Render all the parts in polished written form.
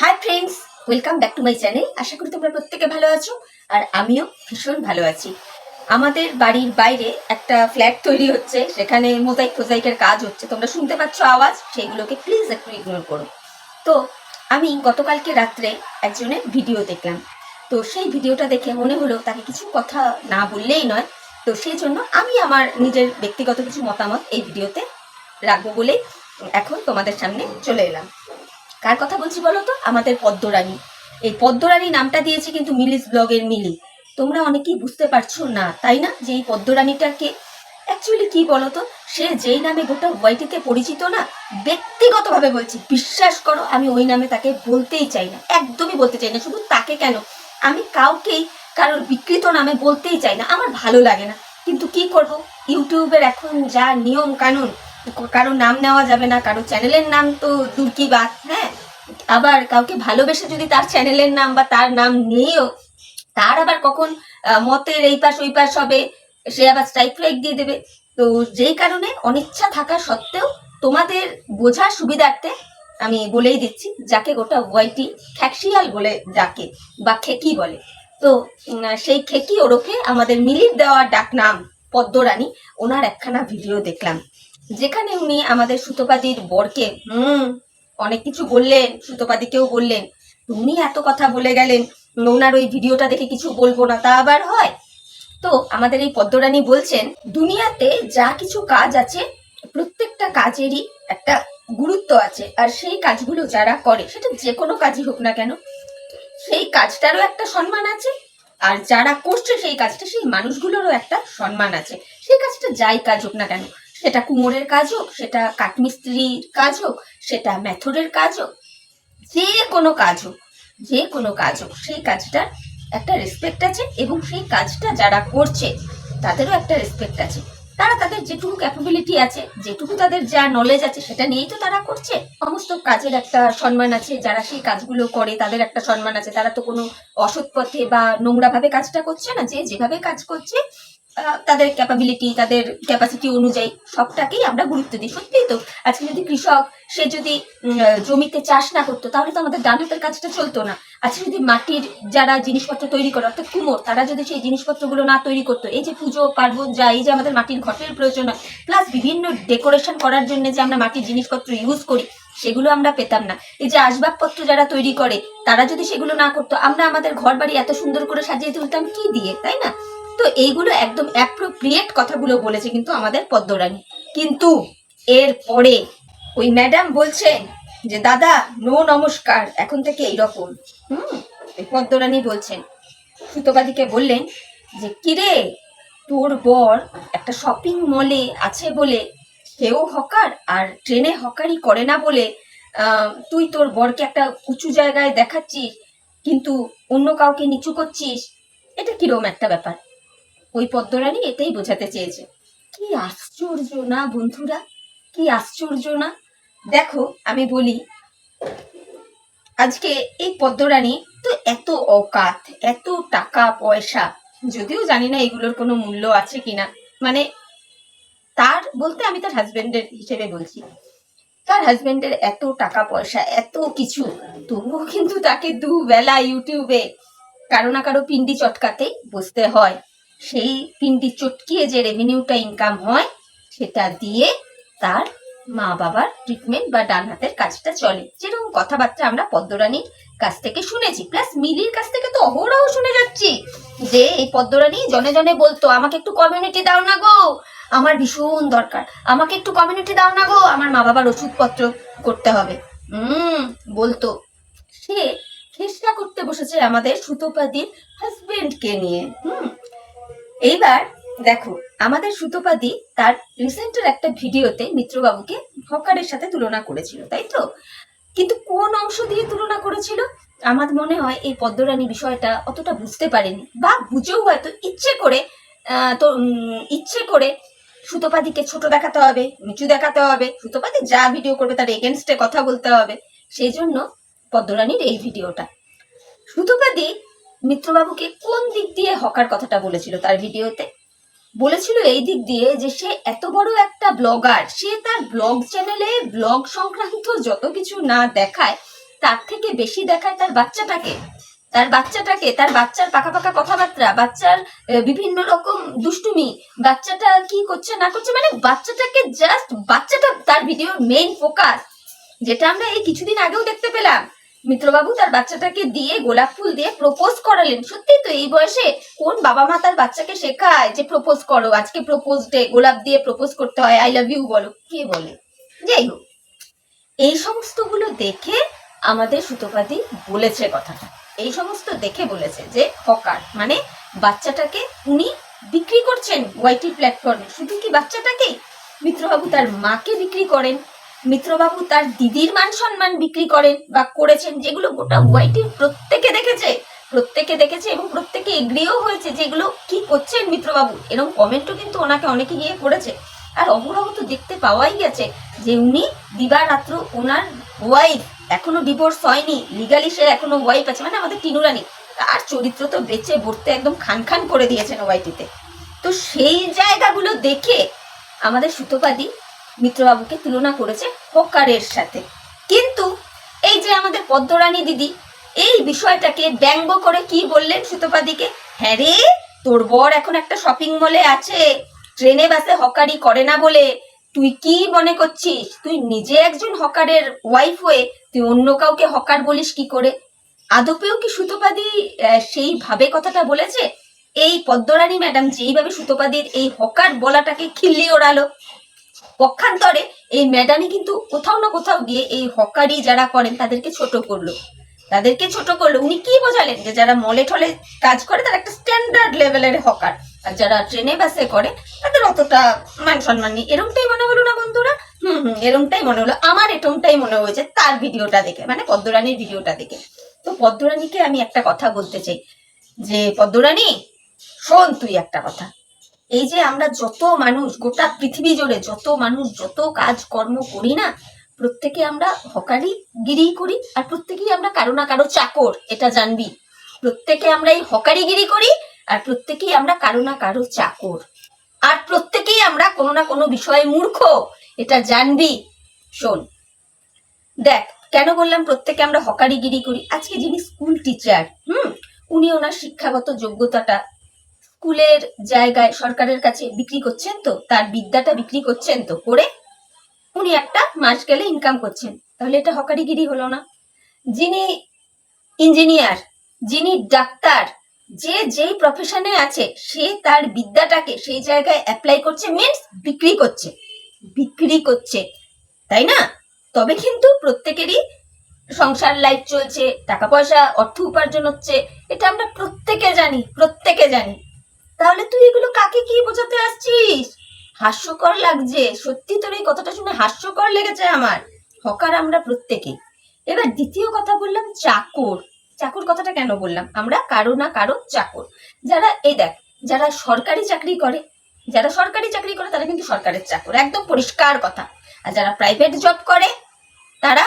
High friends, welcome back to my channel. আশা করি তোমরা প্রত্যেকে ভালো আছো আর আমিও ভীষণ ভালো আছি। আমাদের বাড়ির বাইরে একটা ফ্ল্যাট তৈরি হচ্ছে, সেখানে মোজাইকের কাজ হচ্ছে। তোমরা শুনতে পাচ্ছ আওয়াজ, সেইগুলোকে প্লিজ একটু ইগনোর করো। তো আমি গতকালকে রাত্রে একজনের ভিডিও দেখলাম। তো সেই ভিডিওটা দেখে মনে হলো তাকে কিছু কথা না বললেই নয়। তো সেই জন্য আমি আমার নিজের ব্যক্তিগত কিছু মতামত এই ভিডিওতে রাখবো বলেই এখন তোমাদের সামনে চলে এলাম। কার কথা বলছি বলো তো? আমাদের পদ্মরানী। এই পদ্মরানী নামটা দিয়েছে কিন্তু মিলিস ব্লগের মিলি। তোমরা অনেকেই বুঝতে পারছো না, তাই না, যে এই পদ্মরানীটাকে অ্যাকচুয়ালি কি বলতো? সে যেই নামে গোটা ওয়াইটিতে পরিচিত না, ব্যক্তিগতভাবে বলছি, বিশ্বাস করো আমি ওই নামে তাকে বলতেই চাই না, একদমই বলতে চাই না। শুধু তাকে কেন, আমি কাউকেই কারোর বিকৃত নামে বলতেই চাই না, আমার ভালো লাগে না। কিন্তু কি করব, ইউটিউবের এখন যা নিয়ম কানুন, কারো নাম নেওয়া যাবে না, কারো চ্যানেলের নাম তো দূর কি বাত, হ্যাঁ। আবার কাউকে ভালোবেসে যদি তার চ্যানেলের নাম বা তার নাম নিয়েও তার আবার কখন মতের এই পাশ ওই পাশ হবে, সে আবার স্ট্রাইক ফ্লাইক দিয়ে দেবে। তো যেই কারণে অনিচ্ছা থাকা সত্ত্বেও তোমাদের বোঝার সুবিধার্থে আমি বলেই দিচ্ছি, যাকে গোটা ওয়াইটি খ্যাকশিয়াল বলে ডাকে বা খেকি বলে। তো সেই খেকি ওরফে আমাদের মিলির দেওয়া ডাক নাম পদ্মরানী, ওনার একখানা ভিডিও দেখলাম, যেখানে উনি আমাদের সুতোপাদির বরকে অনেক কিছু বললেন, সুতোপাদিকেও বললেন। উনি এত কথা বলে গেলেন, ওনার ওই ভিডিওটা দেখে কিছু বলবো না তা আবার হয়? তো আমাদের এই পদ্মরানী বলছেন, দুনিয়াতে যা কিছু কাজ আছে প্রত্যেকটা কাজেরই একটা গুরুত্ব আছে, আর সেই কাজগুলো যারা করে, সেটা যে কোনো কাজই হোক না কেন, সেই কাজটারও একটা সম্মান আছে। আর যারা করছে সেই কাজটা, সেই মানুষগুলোরও একটা সম্মান আছে। সেই কাজটা যাই কাজ হোক না কেন, সেটা কুমোরের কাজ হোক, সেটা কাঠমিস্ত্রির কাজ হোক, সেটা মেথরের কাজ হোক, যে কোনো কাজ হোক, যে কোনো কাজ হোক, সেই কাজটার একটা রেসপেক্ট আছে। এবং সেই কাজটা যারা করছে তাদেরও একটা রেসপেক্ট আছে। তারা তাদের যেটুকু ক্যাপাবিলিটি আছে, যেটুকু তাদের যা নলেজ আছে, সেটা নিয়েই তো তারা করছে। সমস্ত কাজের একটা সম্মান আছে, যারা সেই কাজগুলো করে তাদের একটা সম্মান আছে। তারা তো কোনো অসৎ পথে বা নোংরাভাবে কাজটা করছে না। যে যেভাবে কাজ করছে তাদের ক্যাপাবিলিটি, তাদের ক্যাপাসিটি অনুযায়ী সবটাকেই আমরা গুরুত্ব দিই। সত্যিই তো, আজকে যদি কৃষক সে যদি জমিতে চাষ না করতো, তাহলে তো আমাদের ডান হাতের কাজটা চলতো না। আজকে যদি মাটির যারা জিনিসপত্র তৈরি করে, অর্থাৎ কুমোর, তারা যদি সেই জিনিসপত্রগুলো না তৈরি করতো, এই যে পুজো পার্বণ যা, এই যে আমাদের মাটির ঘটের প্রয়োজন হয়, প্লাস বিভিন্ন ডেকোরেশন করার জন্য যে আমরা মাটির জিনিসপত্র ইউজ করি, সেগুলো আমরা পেতাম না। এই যে আসবাবপত্র যারা তৈরি করে, তারা যদি সেগুলো না করতো, আমরা আমাদের ঘর বাড়ি এত সুন্দর করে সাজিয়ে তুলতাম কি দিয়ে, তাই না? তো এইগুলো একদম অ্যাপ্রোপ্রিয়েট কথাগুলো বলেছে কিন্তু আমাদের পদ্মরানী। কিন্তু এর পরে ওই ম্যাডাম বলছেন যে দাদা নো নমস্কার, এখন থেকে এইরকম। পদ্মরানী বলছেন, সুতোপাদিকে বললেন যে কিরে, তোর বর একটা শপিং মলে আছে বলে সেও হকার, আর ট্রেনে হকারি করে না বলে তুই তোর বরকে একটা উঁচু জায়গায় দেখাচ্ছিস, কিন্তু অন্য কাউকে নিচু করছিস। এটা কিরকম একটা ব্যাপার? ওই পদ্মরানী এটাই বোঝাতে চেয়েছে। কি আশ্চর্য না বন্ধুরা, কি আশ্চর্য না? দেখো আমি বলি, আজকে এই পদ্মরানী তো এত অকাত, এত টাকা পয়সা, যদিও জানি না এগুলোর কোনো মূল্য আছে কিনা, মানে তার বলতে আমি তার হাজবেন্ডের হিসেবে বলছি, তার হাজবেন্ডের এত টাকা পয়সা, এত কিছু, তবুও কিন্তু তাকে দুবেলা ইউটিউবে কারো না কারো পিন্ডি চটকাতেই বসতে হয়। সেই পিন্ডি চটকিয়ে যে রেভিনিউটা ইনকাম হয়, সেটা দিয়ে তার মা বাবার ট্রিটমেন্ট বা ডান হাতের কাজটা চলে। যেরকম কথাবার্তা আমরা পদ্মরানীর কাছ থেকে শুনেছি, প্লাস মিলির কাছ থেকে তো অহরহ শুনে যাচ্ছি যে এই পদ্মরানী জনে জনে বলতো, আমাকে একটু কমিউনিটি দাও না গো, আমার ভীষণ দরকার, আমাকে একটু কমিউনিটি দাও না গো, আমার মা বাবার ওষুধপত্র করতে হবে। বলতো। সে চেষ্টা করতে বসেছে আমাদের সুতোপাদির হাজবেন্ডকে নিয়ে। এইবার দেখো, আমাদের সুতোপাদি তার রিসেন্টের একটা ভিডিওতে মিত্রবাবুকে হকারের সাথে তুলনা করেছিল, তাই তো? কিন্তু কোন অংশ দিয়ে তুলনা করেছিল? আমার মনে হয় এই পদ্মরানী বিষয়টা অতটা বুঝতে পারেনি, বা বুঝেও হয়তো ইচ্ছে করে সুতোপাদিকে ছোট দেখাতে হবে, নিচু দেখাতে হবে, সুতোপাদি যা ভিডিও করবে তার এগেনস্টে কথা বলতে হবে, সেই জন্য পদ্মরানীর এই ভিডিওটা। সুতোপাদি মিত্রবাবুকে কোন দিক দিয়ে হকার কথাটা বলেছিল তার ভিডিওতে? বলেছিল এই দিক দিয়ে যে সে এত বড় একটা ব্লগার, সে তার ব্লগ চ্যানেলে ব্লগ সংক্রান্ত যত কিছু না দেখায়, তার থেকে বেশি দেখায় তার বাচ্চাটাকে, তার বাচ্চার পাকা পাকা কথাবার্তা, বাচ্চার বিভিন্ন রকম দুষ্টুমি, বাচ্চাটা কি করছে না করছে, মানে বাচ্চাটাকে জাস্ট বাচ্চাটা তার ভিডিওর মেইন ফোকাস। যেটা আমরা এই কিছুদিন আগেও দেখতে পেলাম, মিত্রবাবু তার বাচ্চাটাকে দিয়ে গোলাপ ফুল দিয়ে প্রপোজ করালেন। সত্যি তো, এই বয়সে কোন বাবা মা তার বাচ্চাকে শেখায় যে প্রপোজ করো, আজকে প্রপোজ ডে, গোলাপ দিয়ে প্রপোজ করতে হয়, আই লাভ ইউ বলো, কে বলে? যাই হোক, এই সমস্ত গুলো দেখে আমাদের সুতোপাদি বলেছে কথাটা, এই সমস্ত দেখে বলেছে যে হকার মানে বাচ্চাটাকে উনি বিক্রি করছেন ওয়াইটি প্ল্যাটফর্মে। শুধু কি বাচ্চাটাকেই, মিত্রবাবু তার মাকে বিক্রি করেন, মিত্রবাবু তার দিদির মান সম্মান বিক্রি করেন বা করেছেন, যেগুলো গোটা ওয়াইটির প্রত্যেকে দেখেছে এবং প্রত্যেকে এগ্রিও হয়েছে যে এগুলো কি করছেন মিত্রবাবু। এরকম কমেন্টও কিন্তু ওনাকে অনেকে গিয়ে করেছে। আর অহরহ তো দেখতে পাওয়াই গেছে যে উনি দিবারাত্র ওনার ওয়াইফ, এখনো ডিভোর্স হয়নি, লিগালি সে এখনো ওয়াইফ আছে, মানে আমাদের টিনুরানি, তার চরিত্র তো বেঁচে বর্তে একদম খান খান করে দিয়েছেন ওয়াইটিতে। তো সেই জায়গাগুলো দেখে আমাদের সুতোপাদি মিত্রবাবুকে তুলনা করেছে হকারের সাথে। কিন্তু এই যে আমাদের পদ্মরানী দিদি এই বিষয়টাকে ব্যঙ্গ করে কি বললেন সুতোপাদিকে, হ্যাঁ রে, তোর বর এখন একটা শপিং মলে আছে, ট্রেনে বাসে হকারি করে না বলে তুই কি মনে করছিস? তুই নিজে একজন হকারের ওয়াইফ হয়ে তুই অন্য কাউকে হকার বলিস কি করে? আদপেও কি সুতোপাদি সেইভাবে কথাটা বলেছে? এই পদ্মরানী ম্যাডাম যেইভাবে সুতোপাদির এই হকার বলাটাকে খিল্লি ওড়ালো, পক্ষান্তরে এই ম্যাডামই কিন্তু কোথাও না কোথাও গিয়ে এই হকারি যারা করেন তাদেরকে ছোট করলো। উনি কি বোঝালেন যে যারা মলে টলে কাজ করে তারা একটা স্ট্যান্ডার্ড লেভেলের হকার, আর যারা ট্রেনে বাসে করে তাদের অতটা মান সম্মান নেই। এরকমটাই মনে হলো না বন্ধুরা? এরকমটাই মনে হলো, আমার এরকমটাই মনে হয়েছে তার ভিডিওটা দেখে, মানে পদ্মরানীর ভিডিওটা দেখে। তো পদ্মরানীকে আমি একটা কথা বলতে চাই যে পদ্মরানী শোন, তুই একটা কথা, এই যে আমরা যত মানুষ গোটা পৃথিবী জুড়ে যত মানুষ যত কাজ কর্ম করি না, প্রত্যেকে আমরা হকারি গিরি করি, আর প্রত্যেকেই আমরা কারো না কারো চাকর, এটা জানবি। প্রত্যেকে আমরা এই হকারি গিরি করি, আর প্রত্যেকেই আমরা কারো না কারো চাকর, আর প্রত্যেকেই আমরা কোনো না কোনো বিষয়ে মূর্খ, এটা জানবি। শোন, দেখ কেন বললাম প্রত্যেকে আমরা হকারি গিরি করি। আজকে যিনি স্কুল টিচার, উনি ওনার শিক্ষাগত যোগ্যতাটা স্কুলের জায়গায় সরকারের কাছে বিক্রি করছেন, তো তার বিদ্যাটা বিক্রি করছেন, তো করে উনি একটা মাস গেলে ইনকাম করছেন, তাহলে এটা হকারিগিরি হলো না? যিনি ইঞ্জিনিয়ার, যিনি ডাক্তার, যে যেই প্রফেশনে আছে সে তার বিদ্যাটাকে সেই জায়গায় অ্যাপ্লাই করছে, মিন্স বিক্রি করছে, তাই না? তবে কিন্তু প্রত্যেকেরই সংসার লাইফ চলছে, টাকা পয়সা অর্থ উপার্জন হচ্ছে, এটা আমরা প্রত্যেকে জানি। তাহলে তুই এগুলো কাকে কি বোঝাতে আসছিস? হাস্যকর লাগছে, সত্যি তোর এই কথাটা শুনে হাস্যকর লেগেছে আমার। হকার আমরা প্রত্যেকে। এবার দ্বিতীয় কথা বললাম চাকর কথাটা কেন বললাম? আমরা কারো না কারো চাকর। যারা এই দেখ, যারা সরকারি চাকরি করে তারা কিন্তু সরকারের চাকর, একদম পরিষ্কার কথা। আর যারা প্রাইভেট জব করে তারা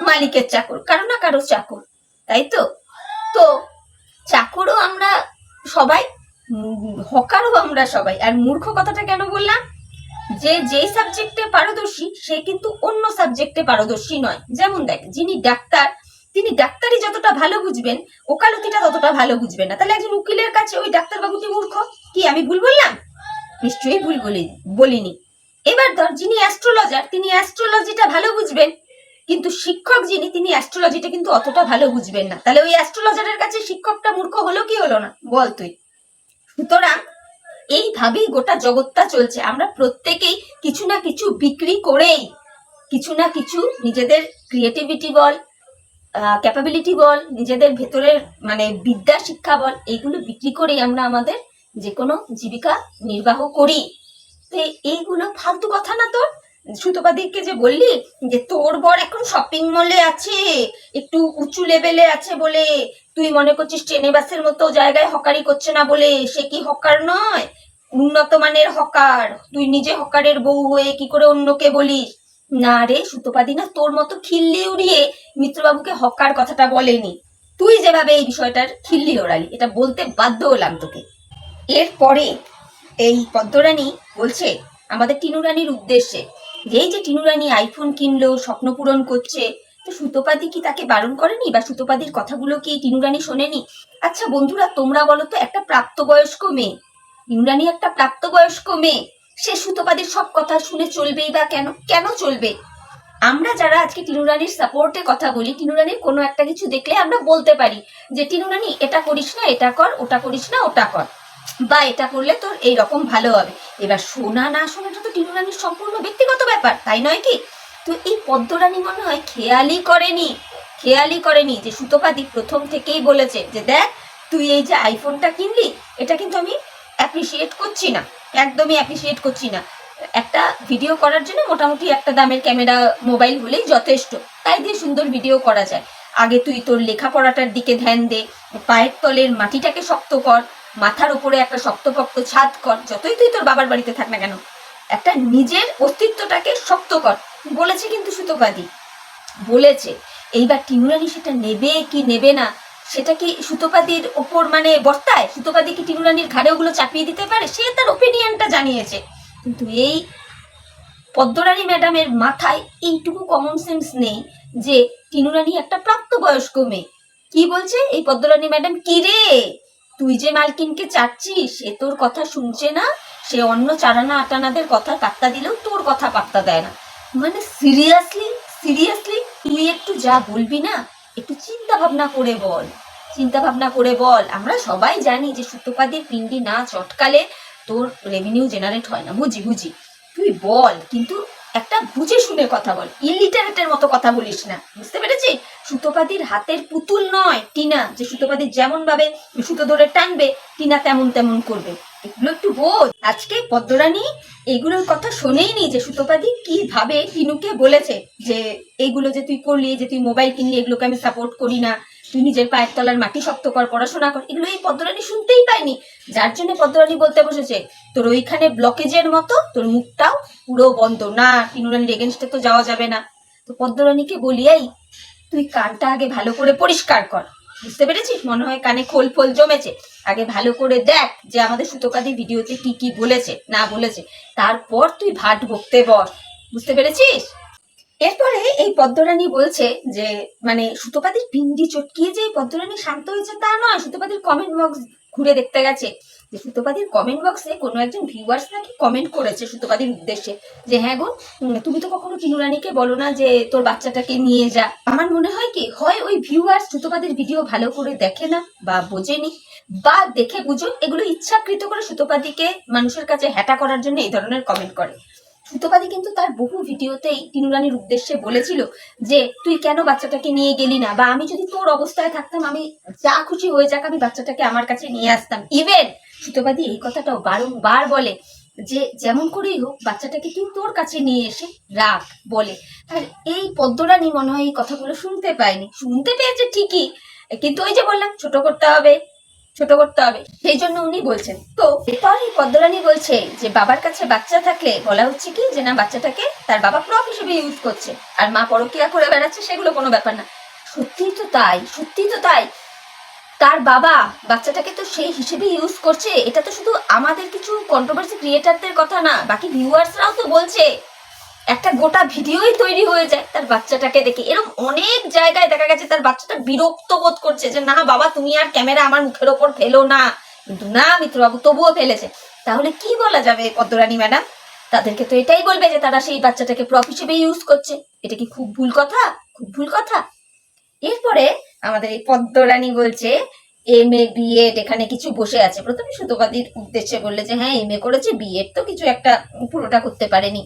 মালিকের চাকর, কারো না কারো চাকর, তাই তো? তো চাকরও আমরা সবাই, হকারও আমরা সবাই। আর মূর্খ কথাটা কেন বললাম? যে যেই সাবজেক্টে পারদর্শী সে কিন্তু অন্য সাবজেক্টে পারদর্শী নয়। যেমন দেখ, যিনি ডাক্তার তিনি ডাক্তারি যতটা ভালো বুঝবেন, ওকালতিটা ততটা ভালো বুঝবেন না। তাহলে একজন উকিলের কাছে ওই ডাক্তারবাবু কি মূর্খ? কি আমি ভুল বললাম? নিশ্চয়ই ভুল বলিনি। এবার ধর, যিনি অ্যাস্ট্রোলজার তিনি অ্যাস্ট্রোলজিটা ভালো বুঝবেন, কিন্তু শিক্ষক যিনি তিনি অ্যাস্ট্রোলজিটা কিন্তু অতটা ভালো বুঝবেন না। তাহলে ওই অ্যাস্ট্রোলজারের কাছে শিক্ষকটা মূর্খ হলো কি হলো না, বল তুই? সুতরাং এইভাবেই গোটা জগৎটা চলছে। আমরা প্রত্যেকেই কিছু না কিছু বিক্রি করেই, কিছু না কিছু নিজেদের ক্রিয়েটিভিটি বল, ক্যাপাবিলিটি বল, নিজেদের ভেতরের মানে বিদ্যা শিক্ষা বল, এইগুলো বিক্রি করেই আমরা আমাদের যে কোনো জীবিকা নির্বাহ করি। তো এইগুলো ফালতু কথা না তোর? সুতোপাদিকে যে বললি যে তোর বর এখন শপিং মলে আছে, একটু উঁচু লেভেলে আছে বলে তুই মনে করছিস ট্রেনে বাসের মতো জায়গায় হকারি করছে না বলে সে কি হকার নয়? উন্নত মানের হকার। তুই নিজে হকারের বউ হয়ে কি করে অন্যকে বলিস? না রে সুতোপাদি, না তোর মতো খিল্লি উড়িয়ে মিত্রবাবুকে হকার কথাটা বলেনি। তুই যেভাবে এই বিষয়টার খিল্লি ওড়ালি, এটা বলতে বাধ্য হলাম তোকে। এরপরে এই পদ্মরানী বলছে আমাদের টিনুরানির উদ্দেশ্যে, যে এই যে টিনুরানি আইফোন কিনলো, স্বপ্ন পূরণ করছে, তো সুতোপাদি কি তাকে বারণ করেনি, বা সুতোপাদির কথাগুলো কি টিনু রানী শোনেনি? আচ্ছা বন্ধুরা, তোমরা বলো তো, একটা প্রাপ্তবয়স্ক মেয়ে, টিনু রানী একটা প্রাপ্তবয়স্ক মেয়ে, সে সুতোপাদির সব কথা শুনে চলবেই বা কেন? কেন চলবে? আমরা যারা আজকে টিনু রানীর সাপোর্টে কথা বলি, টিনু রানীর কোনো একটা কিছু দেখলে আমরা বলতে পারি যে টিনু রানী এটা করিস না, এটা কর, ওটা করিস না, ওটা কর, বা এটা করলে তোর এইরকম ভালো হবে। এবার শোনা না শোনাটা তো টিনু রানীর সম্পূর্ণ ব্যক্তিগত ব্যাপার, তাই নয় কি? তো এই পদ্মরানী মনে হয় খেয়ালই করেনি যে সুতোপাদি প্রথম থেকেই বলেছে যে দেখ, তুই এই যে আইফোনটা কিনলি, এটা কিন্তু আমি অ্যাপ্রিসিয়েট করছি না, একদমই অ্যাপ্রিসিয়েট করছি না। একটা ভিডিও করার জন্য মোটামুটি একটা দামের ক্যামেরা মোবাইল হলেই যথেষ্ট, তাই দিয়ে সুন্দর ভিডিও করা যায়। আগে তুই তোর লেখাপড়াটার দিকে ধ্যান দে, পায়ের তলের মাটিটাকে শক্ত কর, মাথার উপরে একটা শক্তপোক্ত ছাদ কর, যতই তুই তোর বাবার বাড়িতে থাক না কেন, একটা নিজের অস্তিত্বটাকে শক্ত কর বলেছে কিন্তু সুতোপাদি, বলেছে। এইবার টিনু রানী সেটা নেবে কি নেবে না, সেটা কি সুতোপাদির ওপর মানে বর্তায়? সুতোপাদি কি টিনু রানীর ঘাড়ে ওগুলো চাপিয়ে দিতে পারে? সে তার ওপিনিয়নটা জানিয়েছে, কিন্তু এই পদ্মরানী ম্যাডামের মাথায় এইটুকু কমন সেন্স নেই যে টিনু রানী একটা প্রাপ্তবয়স্ক মেয়ে। কি বলছে এই পদ্মরানী ম্যাডাম, কি রে তুই যে মালকিনকে চাচ্ছিস, সে তোর কথা শুনছে না, সে অন্য চারানা আটানাদের কথা পাত্তা দিলেও তোর কথা পাত্তা দেয় না। মানে সিরিয়াসলি তুই একটু যা বলবি না, একটু চিন্তা ভাবনা করে বল। আমরা সবাই জানি যে সুতোপাদির পিন্ডি না চটকালে তোর রেভিনিউ জেনারেট হয় না, বুঝি। তুই বল, কিন্তু একটা বুঝে শুনে কথা বল, ইলিটারেটের মতো কথা বলিস না, বুঝতে পেরেছিস? সুতোপাদির হাতের পুতুল নয় টিনা, যে সুতোপাদির যেমন ভাবে সুতো ধরে টানবে টিনা তেমন করবে। এগুলো একটু বোঝ। আজকে পদ্মরানী এইগুলোর কথা শোনেইনি যে সুতোপাদি কিভাবে টিনুকে বলেছে যে এইগুলো যে তুই করলি, যে তুই মোবাইল কিনলি, এগুলোকে আমি সাপোর্ট করি না, তুই নিজের পায়ের তলার মাটি শক্ত কর, পড়াশোনা কর, এগুলো এই পদ্মরানী শুনতেই পায়নি। যার জন্য পদ্মরানী বলতে বসেছে তোর ওইখানে ব্লকেজের মতো তোর মুখটাও পুরো বন্ধ না, টিনু রানীর এগেনস্টে তো যাওয়া যাবে না। তো পদ্মরানীকে বলি, এই তুই কানটা আগে ভালো করে পরিষ্কার কর, বুঝতে পেরেছিস? মনে হয় কানে খোল ফোল জমেছে, আগে ভালো করে দেখ যে আমাদের সুতোপাদি ভিডিওতে কি বলেছে না বলেছে, তারপর তুই ভাট বকতে বস, বুঝতে পেরেছিস? এরপরে এই পদ্মরানী বলছে যে মানে সুতোপাদির পিন্ডি চটকিয়ে যে পদ্মরানী শান্ত হয়েছে তা নয়, সুতোপাদির কমেন্ট বক্স ঘুরে দেখতে গেছে যে সুতোপাদির কমেন্ট বক্সে কোনো একজন ভিউয়ার্স নাকি কমেন্ট করেছে সুতোপাদির উদ্দেশ্যে যে হ্যাঁ গো, তুমি তো কখনো টিনু রানীকে বলো না যে তোর বাচ্চাটাকে নিয়ে যা। আমার মনে হয় কি, হয় ওই ভিউয়ার্স সুতোপাদির ভিডিও ভালো করে দেখে না বা বোঝেনি, বা দেখে বুঝো এগুলো ইচ্ছাকৃত করে সুতোপাদিকে মানুষের কাছে হ্যাটা করার জন্য এই ধরনের কমেন্ট করে। সুতোপাদি কিন্তু তার বহু ভিডিওতেই টিনু রানীর উদ্দেশ্যে বলেছিল যে তুই কেন বাচ্চাটাকে নিয়ে গেলি না, বা আমি যদি তোর অবস্থায় থাকতাম আমি যা খুশি হয়ে যাক আমি বাচ্চাটাকে আমার কাছে নিয়ে আসতাম। ইভেন সুতোপাদি এই কথাটাও বারংবার বলে যে যেমন করেই হোক বাচ্চাটাকে তুই তোর কাছে নিয়ে এসে রাখ বলে। আর এই পদ্মরানী মনে হয় এই কথাগুলো শুনতে পায়নি, শুনতে পেয়েছে ঠিকই, কিন্তু ওই যে বললাম ছোট করতে হবে, সেই জন্য উনি বলছেন। তো এরপর এই পদ্মরানী বলছে যে বাবার কাছে বাচ্চা থাকলে বলা হচ্ছে কি যে না, বাচ্চাটাকে তার বাবা প্রপ হিসেবে ইউজ করছে আর মা পরকিয়া করে বেড়াচ্ছে, সেগুলো কোনো ব্যাপার না। সত্যিই তো তাই, তার বাবা বাচ্চাটাকে তো সেই হিসেবে ইউজ করছে। এটা তো শুধু আমাদের কিছু কন্ট্রোভার্সি ক্রিয়েটারদের কথা না, বাকি ভিউয়ার্সরাও তো বলছে। একটা গোটা ভিডিওই তৈরি হয়ে যায় তার বাচ্চাটাকে দেখে। এরকম অনেক জায়গায় দেখা গেছে তার বাচ্চাটা বিরক্ত বোধ করছে যে না বাবা তুমি আর ক্যামেরা আমার মুখের ওপর ফেলো না, কিন্তু না মিত্রবাবু তবুও ফেলেছে। তাহলে কি বলা যাবে পদ্মরানী ম্যাডাম? তাদেরকে তো এটাই বলবে যে তারা সেই বাচ্চাটাকে প্রপ হিসেবে ইউজ করছে। এটা কি খুব ভুল কথা? এরপরে আমাদের এই পদ্মরানী বলছে MA BEd এখানে কিছু বসে আছে। প্রথমে সুতোপাদির উদ্দেশ্যে বললে যে হ্যাঁ MA করেছে, বিএড তো কিছু একটা পুরোটা করতে পারেনি।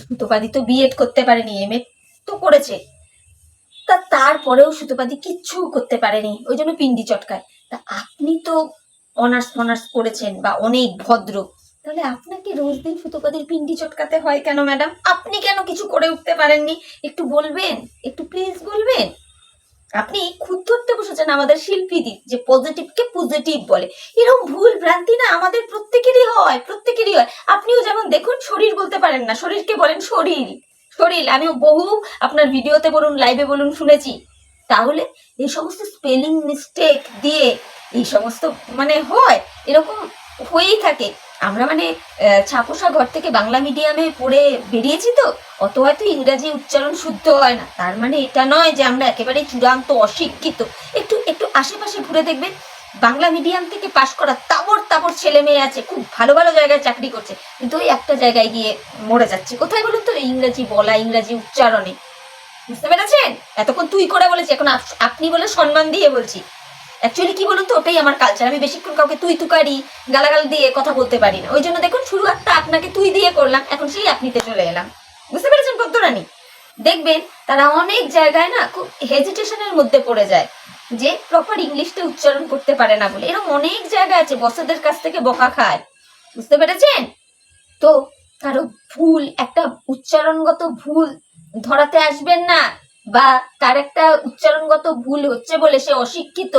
সুতোপাদি তো বিএড করতে পারেনি, MA তো করেছে, তারপরেও সুতোপাদি কিচ্ছু করতে পারেনি, ওই জন্য পিন্ডি চটকায়। তা আপনি তো অনার্স করেছেন বা অনেক ভদ্র, তাহলে আপনাকে রোজ দিন সুতোপাদির পিন্ডি চটকাতে হয় কেন ম্যাডাম? আপনি কেন কিছু করে উঠতে পারেননি? একটু বলবেন, একটু প্লিজ বলবেন। আপনি খুদ ধরতে বসেছেন আমাদের শিল্পীদি যে পজিটিভকে পজিটিভ বলে। এরকম ভুল ভ্রান্তি না আমাদের প্রত্যেকেরই হয়। আপনিও যেমন দেখুন শরীর বলতে পারেন না, শরীরকে বলেন শরীর। আমিও বহু আপনার ভিডিওতে বলুন, লাইভে বলুন শুনেছি। তাহলে এই সমস্ত স্পেলিং মিস্টেক দিয়ে এই সমস্ত মানে হয়, এরকম হয়েই থাকে। আমরা মানে ছাপোষা ঘর থেকে বাংলা মিডিয়ামে পড়ে বেরিয়েছি, তো অত হয়তো ইংরাজি উচ্চারণ শুদ্ধ হয় না, তার মানে এটা নয় যে আমরা একেবারে চূড়ান্ত অশিক্ষিত। একটু একটু আশেপাশে ঘুরে দেখবেন, বাংলা মিডিয়াম থেকে পাশ করা তাবড় তাবড় ছেলে মেয়ে আছে, খুব ভালো ভালো জায়গায় চাকরি করছে, কিন্তু ওই একটা জায়গায় গিয়ে মরে যাচ্ছে। কোথায় বলুন তো? ইংরাজি বলা, ইংরাজি উচ্চারণে। বুঝতে পেরেছেন? এতক্ষণ তুই করে বলেছি, এখন আপনি বলে সম্মান দিয়ে বলছি। অ্যাকচুয়ালি কি বলুন তো, ওটাই আমার কালচার। আমি বেশিক্ষণ কাউকে তুই তুকারি গালাগাল দিয়ে কথা বলতে পারি না, ওই জন্য দেখুন শুরুয়াতটা আপনাকে তুই দিয়ে করলাম, এখন সেই আপনিতে চলে এলাম। বুঝতে পেরেছেন পদ্মরানী? দেখবেন তারা অনেক জায়গায় না খুব হেজিটেশনের মধ্যে পড়ে যায়, যে প্রপার ইংলিশটা উচ্চারণ করতে পারে না বলে। এরকম অনেক জায়গা আছে, বসেদের কাছ থেকে বকা খায়। বুঝতে পেরেছেন? তো কারো ভুল, একটা উচ্চারণগত ভুল ধরাতে আসবেন না, বা তার একটা উচ্চারণগত ভুল হচ্ছে বলে সে অশিক্ষিত,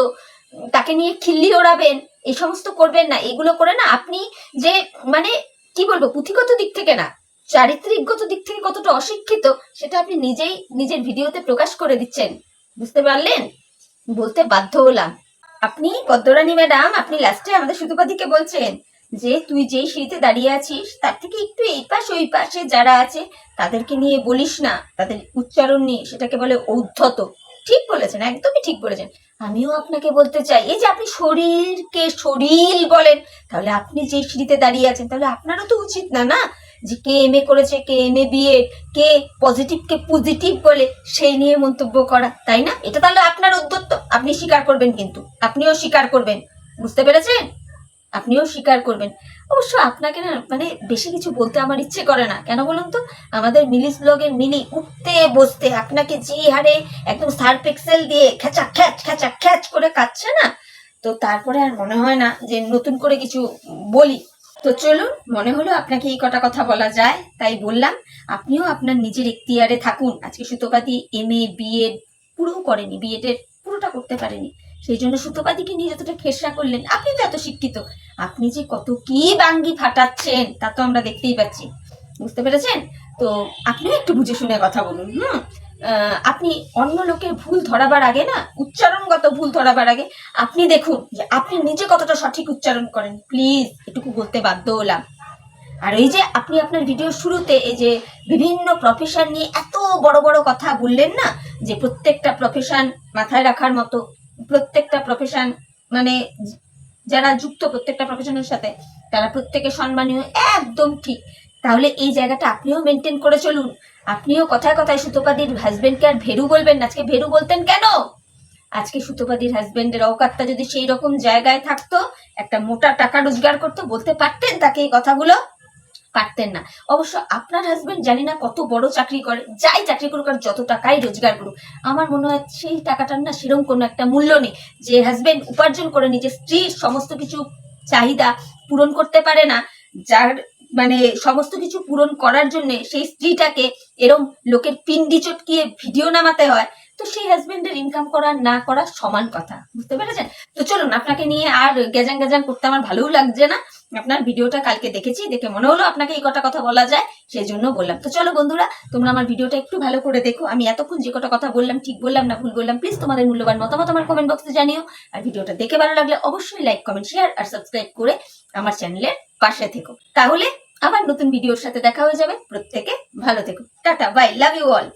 তাকে নিয়ে খিল্লি ওড়াবেন, এই সমস্ত করবেন না। এগুলো করে না আপনি যে মানে কি বলবো, পুঁথিগত দিক থেকে না, চারিত্রিকগত দিক থেকে কতটা অশিক্ষিত সেটা আপনি নিজেই নিজের ভিডিওতে প্রকাশ করে দিচ্ছেন। বুঝতে পারলেন? বলতে বাধ্য হলাম। আপনি পদ্মরানী ম্যাডাম, আপনি লাস্টে আমাদের সুতোপাদিকে বলছেন যে তুই যেই সিঁড়িতে দাঁড়িয়ে আছিস তার থেকে একটু এই পাশ ওই পাশে যারা আছে তাদেরকে নিয়ে বলিস না, তাদের উচ্চারণ নিয়ে, সেটাকে বলে ঔদ্ধত। ঠিক বলেছেন, একদমই ঠিক বলেছেন। আমিও আপনাকে বলতে চাই, এই যে আপনি শরীরকে শরীর বলেন, তাহলে আপনি যে সিঁড়িতে দাঁড়িয়ে আছেন, তাহলে আপনারও তো উচিত না না যে কে এমএ করেছে, কে এমএ বিএড, কে পজিটিভ কে পজিটিভ বলে সেই নিয়ে মন্তব্য করা, তাই না? এটা তাহলে আপনার উদ্যত্ত, আপনি স্বীকার করবেন, কিন্তু আপনিও স্বীকার করবেন। বুঝতে পেরেছেন? আপনিও স্বীকার করবেন। অবশ্য আপনাকে না মানে বেশি কিছু বলতে আমার ইচ্ছে করে না, কেন বলুন তো? আমাদের মিলিস ব্লগের মিলি উঠতে বসতে আপনাকে যে হারে একদম সার্ফ এক্সেল দিয়ে খেচা খ্যাচ খেচা খ্যাচ করে কাটছে না, তো তারপরে আর মনে হয় না যে নতুন করে কিছু বলি। তো চলুন, মনে হলো আপনাকে এই কটা কথা বলা যায় তাই বললাম। আপনিও আপনার নিজের এখতিয়ারে থাকুন। আজকে সুতোপাদি এমএ বিএড পুরো করেনি, বিএড এর পুরোটা করতে পারেনি, সেই জন্য সুতোপাদিকে নিয়ে যতটা খেসরা করলেন। আপনি তো এত শিক্ষিত, আপনি যে কত কি বাঙ্গি ফাটাচ্ছেন তা তো আমরা দেখতেই পাচ্ছি। বুঝতে পেরেছেন? তো আপনিও একটু বুঝে শুনে কথা বলুন। আপনি অন্য লোকের ভুল ধরাবার আগে না, উচ্চারণগত ভুল ধরাবার আগে আপনি দেখুন যে আপনি নিজে কতটা সঠিক উচ্চারণ করেন। প্লিজ, এটুকু বলতে বাধ্য হলাম। আর এই যে আপনি আপনার ভিডিওর শুরুতে এই যে বিভিন্ন প্রফেশন নিয়ে এত বড় বড় কথা বললেন না, যে প্রত্যেকটা প্রফেশন মাথায় রাখার মতো, প্রত্যেকটা প্রফেশন মানে যারা যুক্ত প্রত্যেকটা প্রফেশনের সাথে তারা প্রত্যেকে সম্মানীয়, একদম ঠিক। তাহলে এই জায়গাটা আপনিও মেনটেন করে চলুন। আপনিও কথায় কথায় সুতোপাদির হাজবেন্ডকে আর ভেরু বলবেন না। আজকে ভেরু বলতেন কেন? আজকে সুতোপাদির হাজবেন্ডের অকাতটা যদি সেই রকম জায়গায় থাকতো, একটা মোটা টাকা রোজগার করতো, বলতে পারতেন তাকে এই কথাগুলো? পারতেন না। অবশ্য আপনার হাজবেন্ড জানি না কত বড় চাকরি করে, যাই চাকরি করুক আর যত টাকাই রোজগার করুক, আমার মনে হয় সেই টাকাটার না সেরকম কোনো একটা মূল্য নেই। যে হাজবেন্ড উপার্জন করে নিজের স্ত্রীর সমস্ত কিছু চাহিদা পূরণ করতে পারে না, যার মানে সমস্ত কিছু পূরণ করার জন্য সেই স্ত্রীটাকে এরম লোকের পিন্ডি চটকিয়ে ভিডিও নামাতে হয়, তো সেই হাজবেন্ডের ইনকাম করা না করা সমান কথা। বুঝতে পেরেছেন? তো চলুন, আপনাকে নিয়ে আর গ্যাজাং গ্যাজাং করতে আমার ভালোও লাগছে না। আপনার ভিডিওটা কালকে দেখেছি, দেখে মনে হলো আপনাকে এই কটা কথা বলা যায়, সেই জন্য বললাম। তো চলো বন্ধুরা, তোমরা আমার ভিডিওটা একটু ভালো করে দেখো। আমি এতক্ষণ যে কটা কথা বললাম ঠিক বললাম না ভুল বললাম, প্লিজ তোমাদের মূল্যবান মতামত আমার কমেন্ট বক্সে জানিও। আর ভিডিওটা দেখে ভালো লাগলে অবশ্যই লাইক কমেন্ট শেয়ার আর সাবস্ক্রাইব করে আমার চ্যানেলের পাশে থেকো। তাহলে আবার নতুন ভিডিওর সাথে দেখা হয়ে যাবে। প্রত্যেকে ভালো থেকো। টাটা, বাই, লাভ ইউ অল।